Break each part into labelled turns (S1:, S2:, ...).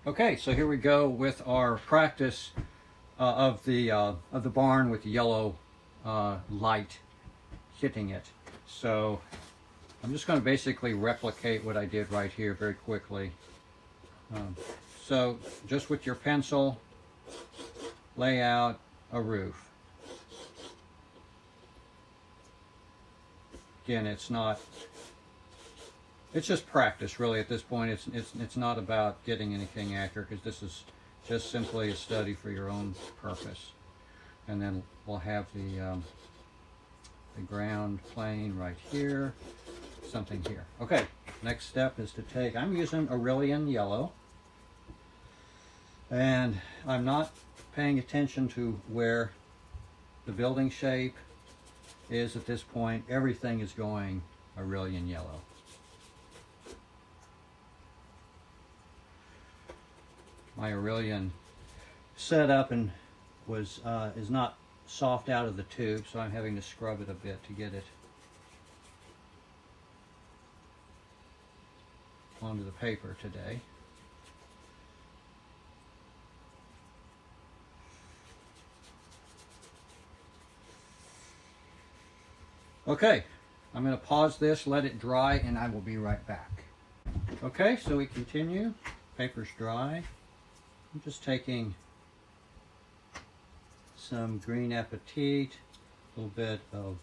S1: Okay, so here we go with our practice of the barn with the yellow light hitting it. So I'm just going to basically replicate what I did right here very quickly. So just with your pencil, lay out a roof. Again, it's just practice really at this point. It's not about getting anything accurate, because this is just simply a study for your own purpose. And then we'll have the ground plane right here, something here. Okay, next step is to take, I'm using Aurelian yellow, and I'm not paying attention to where the building shape is at this point. Everything is going Aurelian yellow. My Aurelian setup and is not soft out of the tube, so I'm having to scrub it a bit to get it onto the paper today. Okay, I'm going to pause this, let it dry, and I will be right back. Okay, so we continue. Paper's dry. I'm just taking some green apatite, a little bit of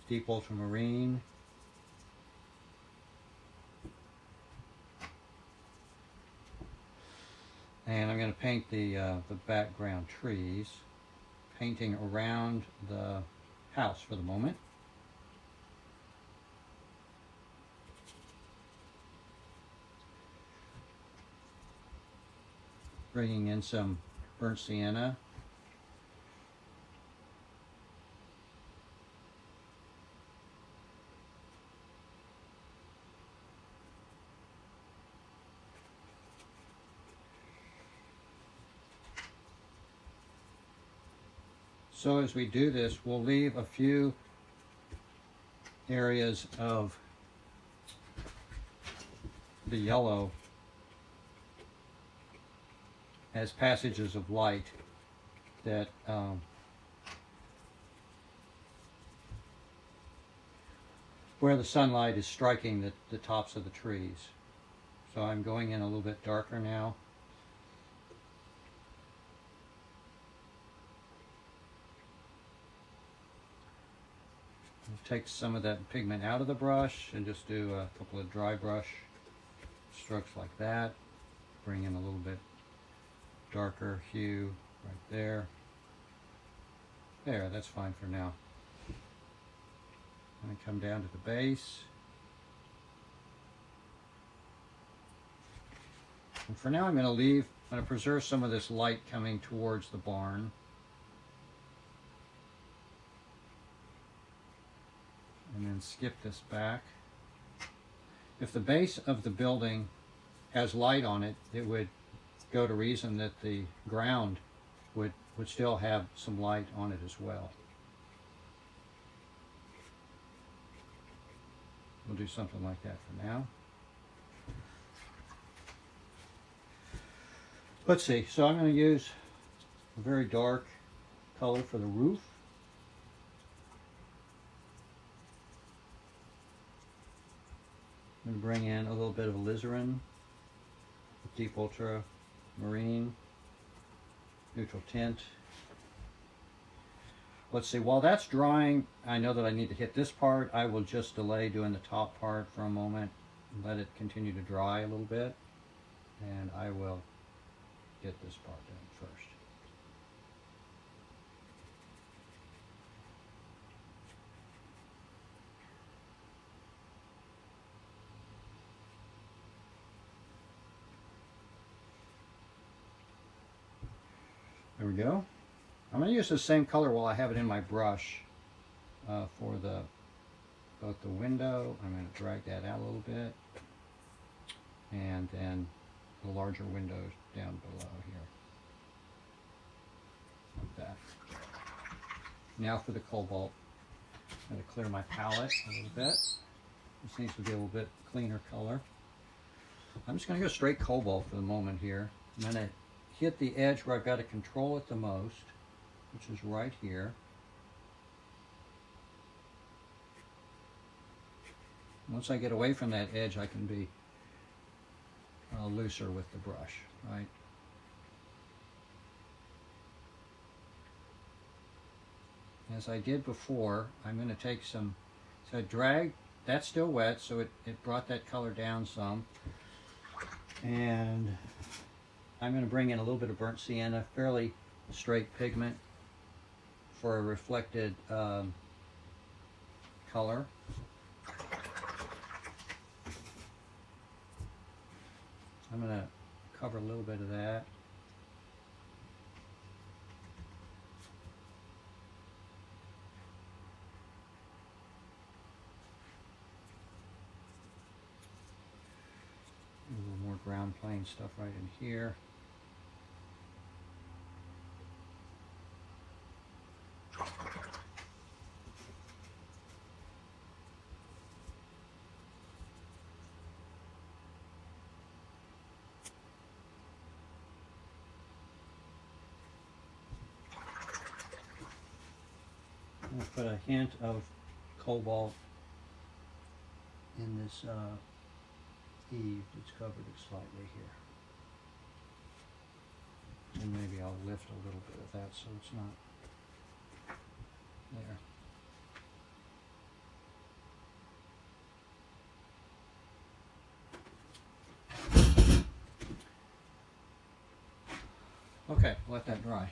S1: deep ultramarine, and I'm going to paint the background trees, painting around the house for the moment. Bringing in some burnt sienna. So as we do this, we'll leave a few areas of the yellow as passages of light that where the sunlight is striking the tops of the trees. So I'm going in a little bit darker now. Take some of that pigment out of the brush and just do a couple of dry brush strokes like that. Bring in a little bit darker hue right there. There, that's fine for now. I'm going to come down to the base. And for now I'm going to preserve some of this light coming towards the barn. And then skip this back. If the base of the building has light on it, it would go to reason that the ground would still have some light on it as well. We'll do something like that for now. Let's see, so I'm going to use a very dark color for the roof. I'm going to bring in a little bit of alizarin, deep ultramarine, neutral tint. Let's see, while that's drying, I know that I need to hit this part. I will just delay doing the top part for a moment, let it continue to dry a little bit, and I will get this part done first. There we go. I'm going to use the same color while I have it in my brush for both the window. I'm going to drag that out a little bit, and then the larger windows down below here, like that. Now for the cobalt. I'm going to clear my palette a little bit. This needs to be a little bit cleaner color. I'm just going to go straight cobalt for the moment here. I'm going to hit the edge where I've got to control it the most, which is right here. Once I get away from that edge, I can be looser with the brush, right? As I did before, I'm going to take some, so I drag, that's still wet, so it brought that color down some. And I'm going to bring in a little bit of burnt sienna, fairly straight pigment for a reflected color. I'm going to cover a little bit of that. A little more ground plane stuff right in here. I'll put a hint of cobalt in this eave that's covered it slightly here. And maybe I'll lift a little bit of that so it's not there. Okay, let that dry.